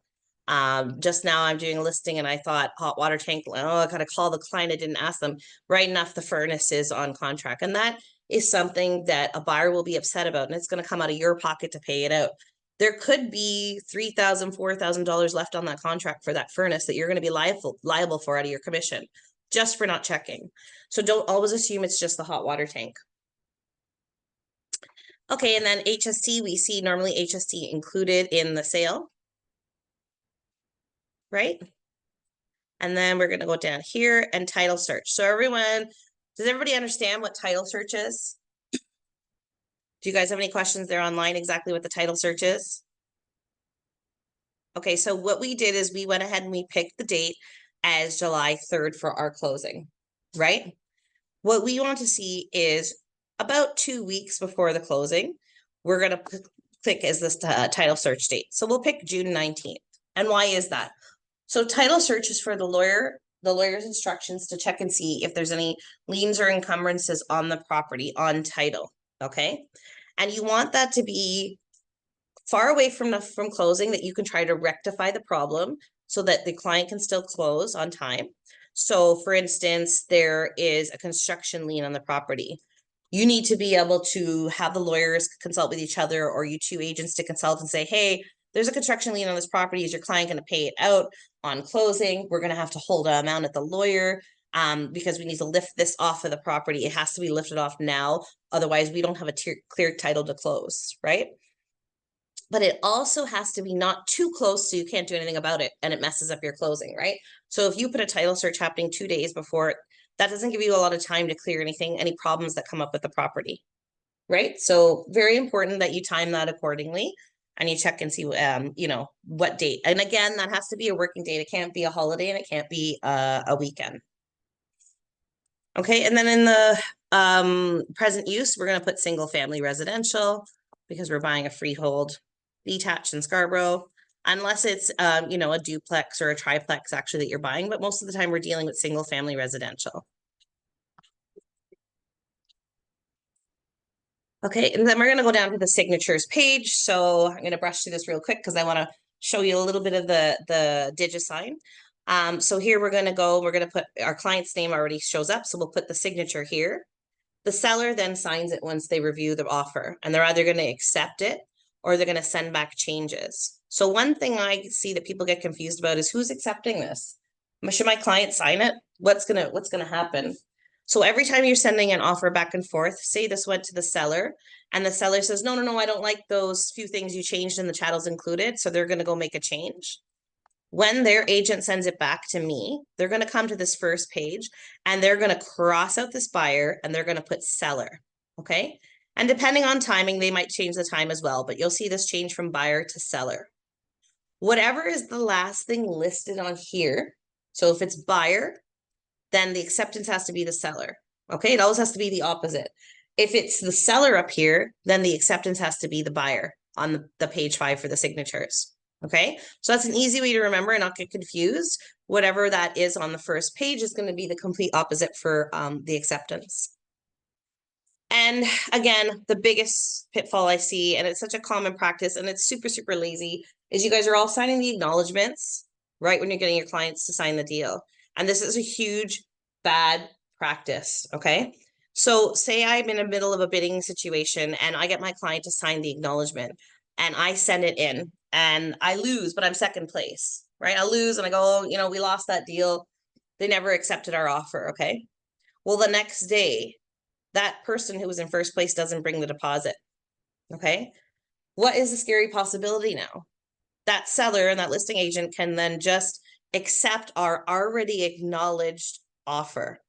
Just now I'm doing a listing and I thought hot water tank, oh, I gotta call the client, I didn't ask them. Right enough, the furnace is on contract. And that is something that a buyer will be upset about, and it's gonna come out of your pocket to pay it out. There could be $3,000, $4,000 left on that contract for that furnace that you're going to be liable for out of your commission, just for not checking. So don't always assume it's just the hot water tank. Okay, and then HST, we see normally HST included in the sale, right? And then we're going to go down here and title search. So does everybody understand what title search is? Do you guys have any questions there online exactly what the title search is? Okay, so what we did is we went ahead and we picked the date as July 3rd for our closing, right? What we want to see is about 2 weeks before the closing, we're going to click as this title search date. So we'll pick June 19th. And why is that? So title search is for the lawyer's instructions to check and see if there's any liens or encumbrances on the property on title, okay? And you want that to be far away from closing, that you can try to rectify the problem so that the client can still close on time. So for instance, there is a construction lien on the property. You need to be able to have the lawyers consult with each other, or you two agents to consult and say, hey, there's a construction lien on this property. Is your client going to pay it out on closing? We're going to have to hold an amount at the lawyer because we need to lift this off of the property. It has to be lifted off now. Otherwise, we don't have a clear title to close, right? But it also has to be not too close so you can't do anything about it and it messes up your closing, right? So if you put a title search happening 2 days before, that doesn't give you a lot of time to clear any problems that come up with the property, right? So very important that you time that accordingly and you check and see, what date. And again, that has to be a working date. It can't be a holiday and it can't be a weekend. Okay, and then in the present use, we're going to put single family residential because we're buying a freehold detached in Scarborough, unless it's, a duplex or a triplex actually that you're buying. But most of the time we're dealing with single family residential. Okay, and then we're going to go down to the signatures page. So I'm going to brush through this real quick because I want to show you a little bit of the Digisign. So here we're going to put our client's name already shows up. So we'll put the signature here. The seller then signs it once they review the offer, and they're either going to accept it or they're going to send back changes. So one thing I see that people get confused about is who's accepting this? Should my client sign it? What's gonna happen? So every time you're sending an offer back and forth, say this went to the seller and the seller says, no, I don't like those few things you changed in the chattels included. So they're going to go make a change. When their agent sends it back to me, they're going to come to this first page and they're going to cross out this buyer and they're going to put seller. Okay. And depending on timing, they might change the time as well, but you'll see this change from buyer to seller. Whatever is the last thing listed on here. So if it's buyer, then the acceptance has to be the seller. Okay. It always has to be the opposite. If it's the seller up here, then the acceptance has to be the buyer on the page 5 for the signatures. Okay, so that's an easy way to remember and not get confused. Whatever that is on the first page is going to be the complete opposite for the acceptance. And again, the biggest pitfall I see, and it's such a common practice and it's super, super lazy, is you guys are all signing the acknowledgements right when you're getting your clients to sign the deal. And this is a huge bad practice, okay? So say I'm in the middle of a bidding situation and I get my client to sign the acknowledgement and I send it in and I lose, but I'm second place, right? I'll lose and I go, oh, we lost that deal. They never accepted our offer, okay? Well, the next day, that person who was in first place doesn't bring the deposit, okay? What is the scary possibility now? That seller and that listing agent can then just accept our already acknowledged offer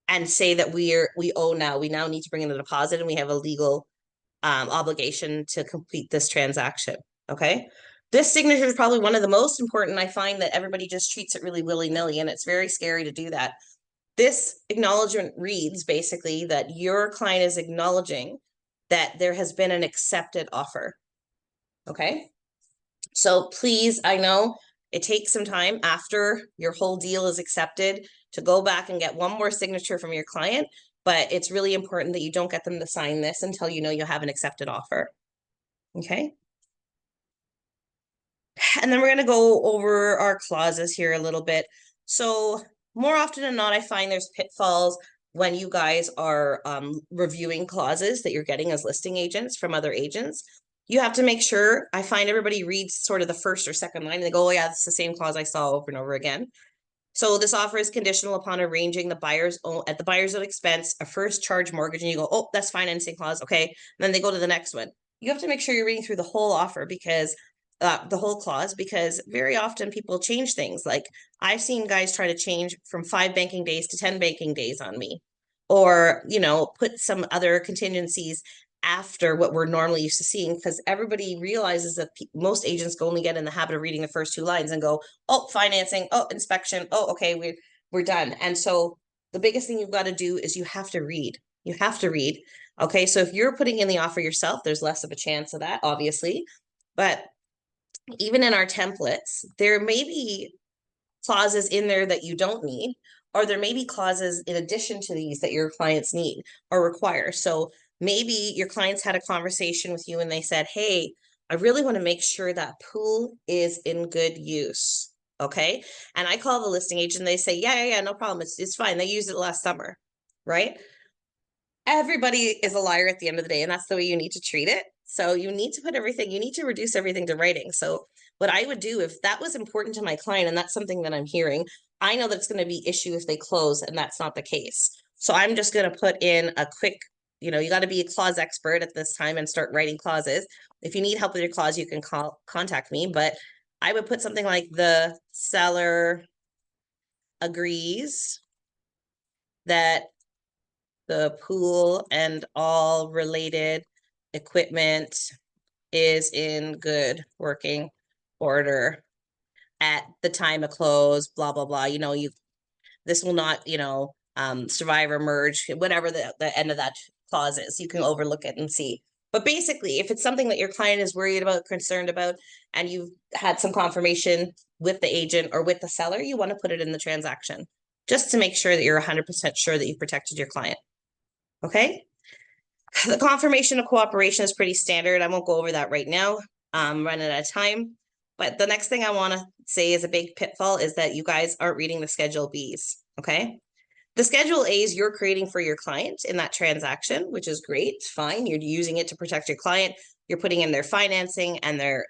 and say that we owe now. We now need to bring in a deposit and we have a legal obligation to complete this transaction. Okay. This signature is probably one of the most important. I find that everybody just treats it really willy-nilly, and it's very scary to do that. This acknowledgement reads basically that your client is acknowledging that there has been an accepted offer. Okay. So please, I know it takes some time after your whole deal is accepted to go back and get one more signature from your client, but it's really important that you don't get them to sign this until you know you have an accepted offer. Okay. And then we're going to go over our clauses here a little bit. So more often than not, I find there's pitfalls when you guys are reviewing clauses that you're getting as listing agents from other agents. You have to make sure, I find everybody reads sort of the first or second line and they go, oh yeah, it's the same clause I saw over and over again. So this offer is conditional upon arranging the buyer's own, at the buyer's own expense, a first charge mortgage, and you go, oh, that's financing clause, okay. And then they go to the next one. You have to make sure you're reading through the whole offer because the whole clause, because very often people change things. Like I've seen guys try to change from 5 banking days to 10 banking days on me, or put some other contingencies after what we're normally used to seeing, because everybody realizes that most agents only get in the habit of reading the first 2 lines and go, oh, financing, oh, inspection, oh, okay, we're done. And so the biggest thing you've got to do is you have to read. You have to read. Okay, so if you're putting in the offer yourself, there's less of a chance of that, obviously. But even in our templates, there may be clauses in there that you don't need, or there may be clauses in addition to these that your clients need or require. So maybe your clients had a conversation with you and they said, hey, I really want to make sure that pool is in good use. Okay. And I call the listing agent, they say, yeah, no problem. It's fine. They used it last summer. Right. Everybody is a liar at the end of the day, and that's the way you need to treat it. So you need to put everything, you need to reduce everything to writing. So what I would do if that was important to my client, and that's something that I'm hearing, I know that it's going to be issue if they close, and that's not the case. So I'm just going to put in a quick, you got to be a clause expert at this time and start writing clauses. If you need help with your clause, you can contact me, but I would put something like the seller agrees that the pool and all related equipment is in good working order at the time of close, blah, blah, blah. This will not, survive or merge, whatever the end of that clause is. You can overlook it and see. But basically, if it's something that your client is worried about, concerned about, and you've had some confirmation with the agent or with the seller, you want to put it in the transaction just to make sure that you're 100% sure that you've protected your client. Okay. The confirmation of cooperation is pretty standard. I won't go over that right now. Running out of time. But the next thing I want to say is a big pitfall is that you guys aren't reading the Schedule Bs. Okay. The Schedule A's you're creating for your client in that transaction, which is great. Fine. You're using it to protect your client. You're putting in their financing and their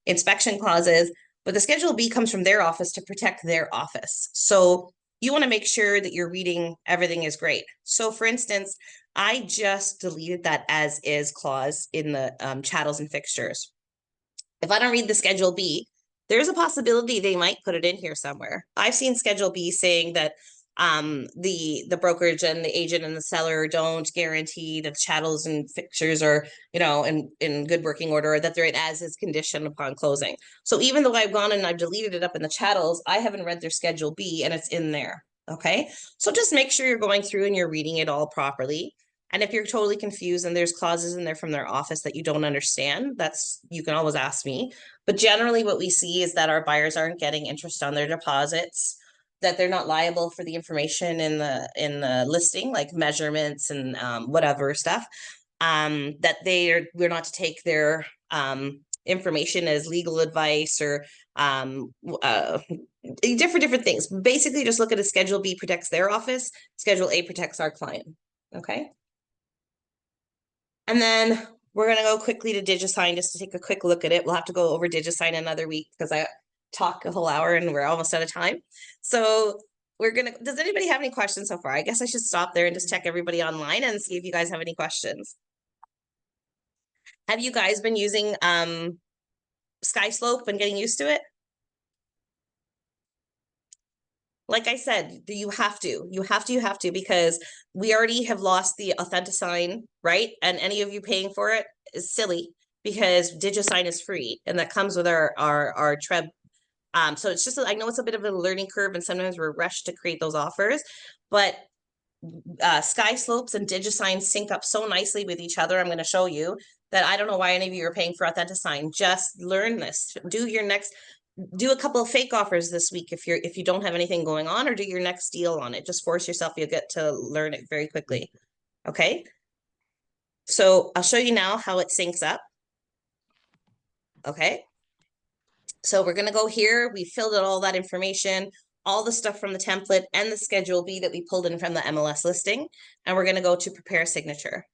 inspection clauses. But the Schedule B comes from their office to protect their office. So you want to make sure that you're reading everything is great. So for instance, I just deleted that as is clause in the chattels and fixtures. If I don't read the Schedule B, there's a possibility they might put it in here somewhere. I've seen Schedule B saying that the brokerage and the agent and the seller don't guarantee that the chattels and fixtures are, in good working order, or that they're in as is condition upon closing. So even though I've gone and I've deleted it up in the chattels, I haven't read their Schedule B and it's in there. Okay. So just make sure you're going through and you're reading it all properly. And if you're totally confused and there's clauses in there from their office that you don't understand, you can always ask me. But generally what we see is that our buyers aren't getting interest on their deposits, that they're not liable for the information in the listing, like measurements and whatever stuff, that we're not to take their information as legal advice or different things. Basically, just look at a Schedule B protects their office, Schedule A protects our client. Okay. And then We're going to go quickly to Digisign just to take a quick look at it. We'll have to go over Digisign another week because I talk a whole hour and we're almost out of time. So does anybody have any questions so far? I guess I should stop there and just check everybody online and see if you guys have any questions. Have you guys been using Skyslope and getting used to it? Like I said, you have to, because we already have lost the Authenticsign, right? And any of you paying for it is silly because Digisign is free and that comes with our Treb. So it's just, I know it's a bit of a learning curve and sometimes we're rushed to create those offers, but Skyslopes and Digisign sync up so nicely with each other. I'm going to show you that I don't know why any of you are paying for Authenticsign. Just learn this. Do a couple of fake offers this week if you don't have anything going on, or do your next deal on it. Just force yourself. You'll get to learn it very quickly. Okay. So I'll show you now how it syncs up. Okay. So we're going to go here. We filled out all that information, all the stuff from the template and the Schedule B that we pulled in from the MLS listing. And we're going to go to prepare signature.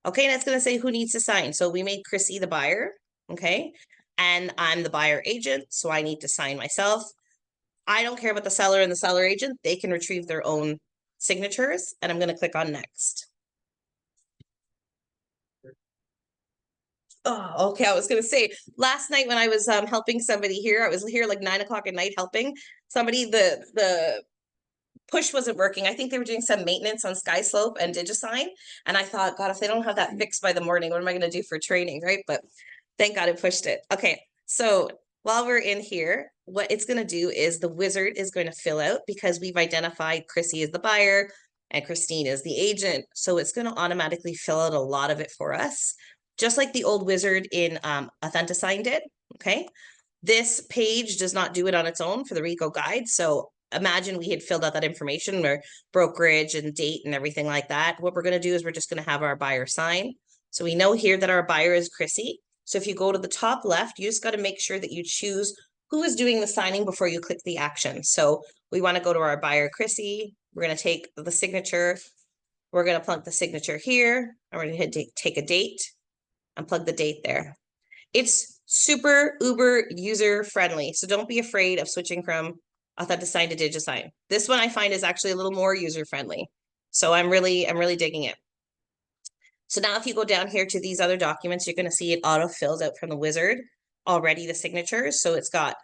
Okay, and it's going to say who needs to sign. So we made Chrissy the buyer. Okay. And I'm the buyer agent, so I need to sign myself. I don't care about the seller and the seller agent. They can retrieve their own signatures, and I'm going to click on next. Oh, okay. I was going to say last night when I was helping somebody here, I was here like 9 o'clock at night helping somebody. The push wasn't working. I think they were doing some maintenance on Skyslope and Digisign, and I thought, God, if they don't have that fixed by the morning, what am I going to do for training, right? But thank God it pushed it. Okay, so while we're in here, what it's going to do is the wizard is going to fill out because we've identified Chrissy as the buyer and Christine is the agent. So it's going to automatically fill out a lot of it for us, just like the old wizard in Authenticsign did. Okay, this page does not do it on its own for the RICO guide. So imagine we had filled out that information, where brokerage and date and everything like that. What we're going to do is we're just going to have our buyer sign. So we know here that our buyer is Chrissy. So if you go to the top left, you just got to make sure that you choose who is doing the signing before you click the action. So we want to go to our buyer, Chrissy. We're going to take the signature. We're going to plug the signature here. I'm going to hit take a date and plug the date there. It's super uber user friendly. So don't be afraid of switching from Authenticsign to Digisign. This one I find is actually a little more user friendly. So I'm really digging it. So now if you go down here to these other documents, you're going to see it auto fills out from the wizard already the signatures. So it's got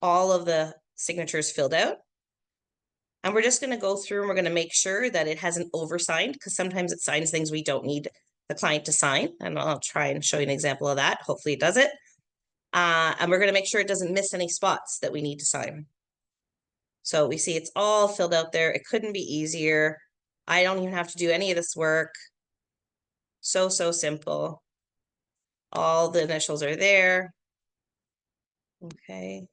all of the signatures filled out. And we're just going to go through and we're going to make sure that it hasn't oversigned, because sometimes it signs things we don't need the client to sign. And I'll try and show you an example of that. Hopefully it does it. And we're going to make sure it doesn't miss any spots that we need to sign. So we see it's all filled out there. It couldn't be easier. I don't even have to do any of this work. So simple. All the initials are there. Okay.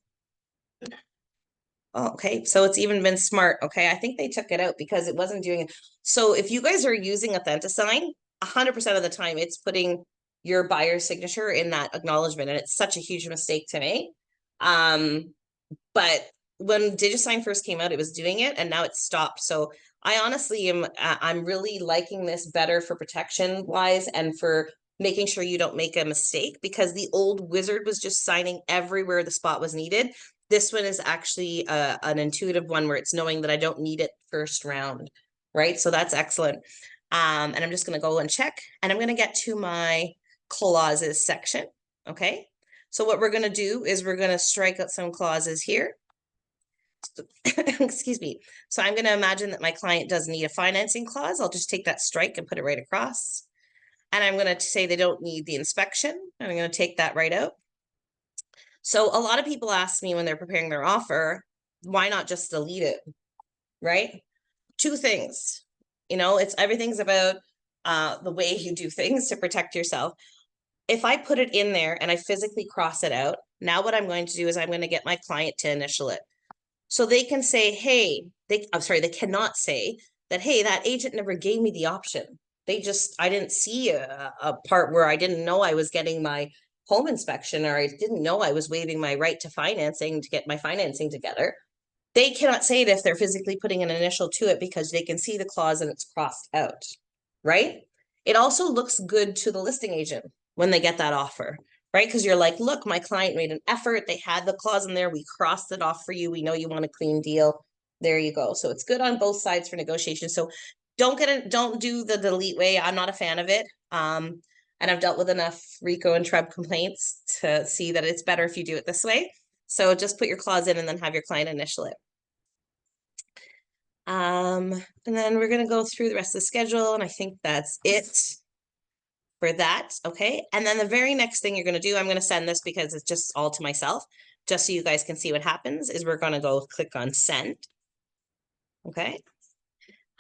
Okay, so it's even been smart. Okay, I think they took it out because it wasn't doing it. So if you guys are using Authenticsign, 100% of the time it's putting your buyer's signature in that acknowledgement, and it's such a huge mistake to make. But when Digisign first came out, it was doing it, and now it's stopped. So I honestly I'm really liking this better for protection wise and for making sure you don't make a mistake, because the old wizard was just signing everywhere the spot was needed. This one is actually an intuitive one where it's knowing that I don't need it first round, right? So that's excellent. And I'm just going to go and check, and I'm going to get to my clauses section. Okay. So what we're going to do is we're going to strike out some clauses here. Excuse me. So I'm going to imagine that my client doesn't need a financing clause. I'll just take that strike and put it right across. And I'm going to say they don't need the inspection. And I'm going to take that right out. So a lot of people ask me when they're preparing their offer, why not just delete it, right? Two things, everything's about the way you do things to protect yourself. If I put it in there and I physically cross it out, now what I'm going to do is I'm going to get my client to initial it. So they can say, hey, they cannot say that, hey, that agent never gave me the option. I didn't see a part where I didn't know I was getting my home inspection, or I didn't know I was waiving my right to financing to get my financing together. They cannot say it if they're physically putting an initial to it, because they can see the clause and it's crossed out, right? It also looks good to the listing agent when they get that offer, right? Because you're like, look, my client made an effort. They had the clause in there. We crossed it off for you. We know you want a clean deal. There you go. So it's good on both sides for negotiation. So don't do the delete way. I'm not a fan of it. And I've dealt with enough RICO and TREB complaints to see that it's better if you do it this way. So just put your clause in and then have your client initial it. And then we're going to go through the rest of the schedule. And I think that's it for that. Okay. And then the very next thing you're going to do, I'm going to send this because it's just all to myself, just so you guys can see what happens, is we're going to go click on send. Okay.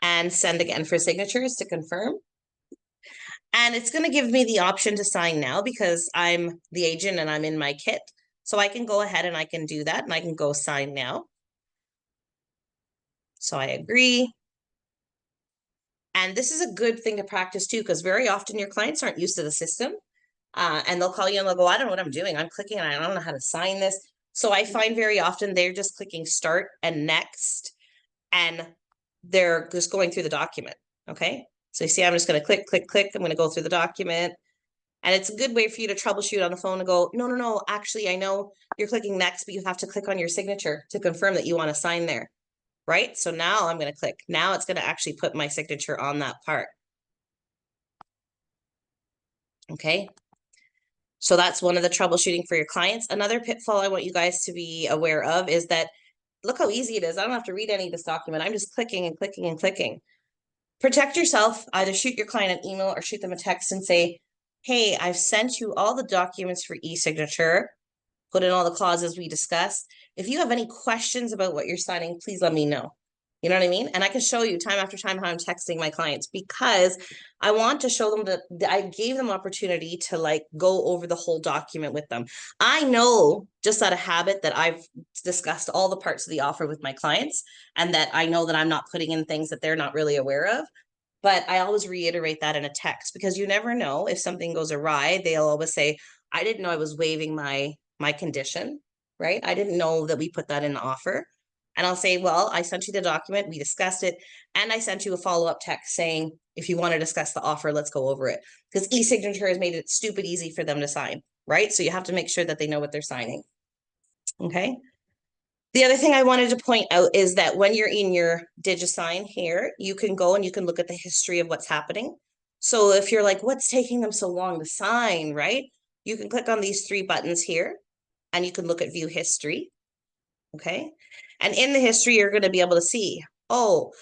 And send again for signatures to confirm. And it's going to give me the option to sign now because I'm the agent and I'm in my kit. So I can go ahead and I can do that and I can go sign now. So I agree. And this is a good thing to practice too, because very often your clients aren't used to the system. And they'll call you and they'll go, I don't know what I'm doing. I'm clicking and I don't know how to sign this. So I find very often they're just clicking start and next, and they're just going through the document. Okay. So you see, I'm just going to click, click, click. I'm going to go through the document. And it's a good way for you to troubleshoot on the phone and go, no, no, no, actually, I know you're clicking next, but you have to click on your signature to confirm that you want to sign there. Right? So now I'm going to click. Now it's going to actually put my signature on that part. Okay. So that's one of the troubleshooting for your clients. Another pitfall I want you guys to be aware of is that look how easy it is. I don't have to read any of this document. I'm just clicking and clicking and clicking. Protect yourself. Either shoot your client an email or shoot them a text and say, hey, I've sent you all the documents for e-signature. Put in all the clauses we discussed. If you have any questions about what you're signing, please let me know. You know what I mean? And I can show you time after time how I'm texting my clients because I want to show them that I gave them opportunity to like go over the whole document with them. I know just out of habit that I've discussed all the parts of the offer with my clients and that I know that I'm not putting in things that they're not really aware of. But I always reiterate that in a text because you never know if something goes awry. They'll always say, I didn't know I was waiving my condition, right? I didn't know that we put that in the offer. And I'll say, well, I sent you the document, we discussed it, and I sent you a follow-up text saying, if you want to discuss the offer, let's go over it. Because e-signature has made it stupid easy for them to sign, right? So you have to make sure that they know what they're signing. Okay. The other thing I wanted to point out is that when you're in your Digisign here, you can go and you can look at the history of what's happening. So if you're like, what's taking them so long to sign, right? You can click on these three buttons here and you can look at view history. Okay. And in the history, you're going to be able to see, oh,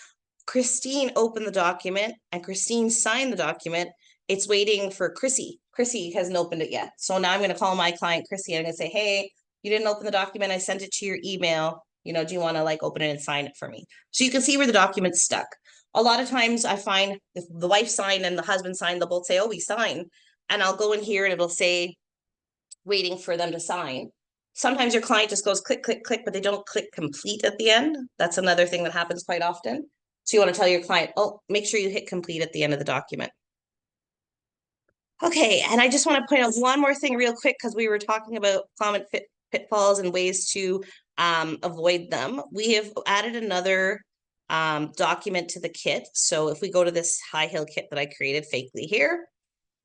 Christine opened the document and Christine signed the document. It's waiting for Chrissy. Chrissy hasn't opened it yet. So now I'm going to call my client, Chrissy, and I'm going to say, hey, you didn't open the document. I sent it to your email. You know, do you want to like open it and sign it for me? So you can see where the document's stuck. A lot of times I find if the wife signed and the husband signed, they'll both say, oh, we signed. And I'll go in here and it'll say, waiting for them to sign. Sometimes your client just goes click, click, click, but they don't click complete at the end. That's another thing that happens quite often. So you want to tell your client, oh, make sure you hit complete at the end of the document. Okay, and I just want to point out one more thing real quick because we were talking about common pitfalls and ways to avoid them. We have added another document to the kit. So if we go to this high hill kit that I created fakely here,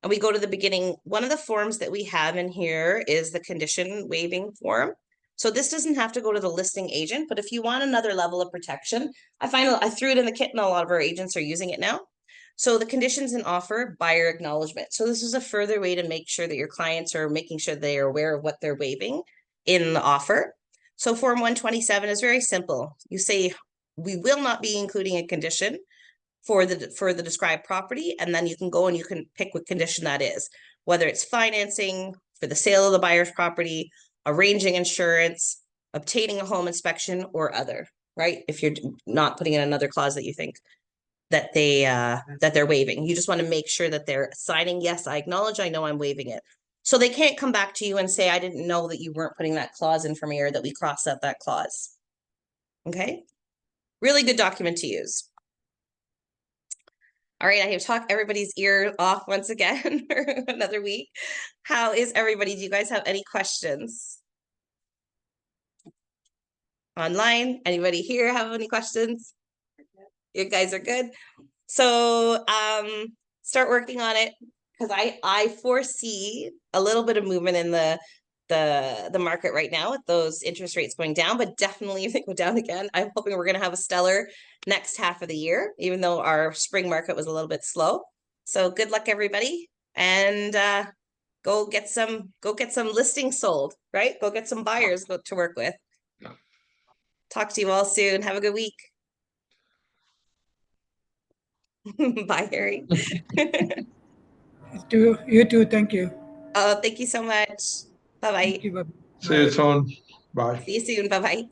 and we go to the beginning, one of the forms that we have in here is the condition waiving form. So this doesn't have to go to the listing agent, but if you want another level of protection, I find I threw it in the kit and a lot of our agents are using it now. So the conditions and offer buyer acknowledgement. So this is a further way to make sure that your clients are making sure they are aware of what they're waiving in the offer. So form 127 is very simple. You say, we will not be including a condition for the described property, and then you can go and you can pick what condition that is, whether it's financing for the sale of the buyer's property, arranging insurance, obtaining a home inspection, or other, right? If you're not putting in another clause that you think that they're waiving. You just want to make sure that they're signing, yes, I acknowledge, I know I'm waiving it. So they can't come back to you and say, I didn't know that you weren't putting that clause in for me or that we crossed out that clause. Okay. Really good document to use. All right, I have talked everybody's ear off once again for another week. How is everybody? Do you guys have any questions? Online? Anybody here have any questions? You guys are good. So start working on it, because I foresee a little bit of movement in the market right now with those interest rates going down, but definitely if they go down again, I'm hoping we're going to have a stellar next half of the year, even though our spring market was a little bit slow. So good luck, everybody, and go get some listings sold, right? Go get some buyers to work with. Talk to you all soon. Have a good week. Bye, Harry. You too. Thank you. Oh, thank you so much. Bye-bye. Thank you. Bye. See you soon. Bye. See you soon. Bye-bye.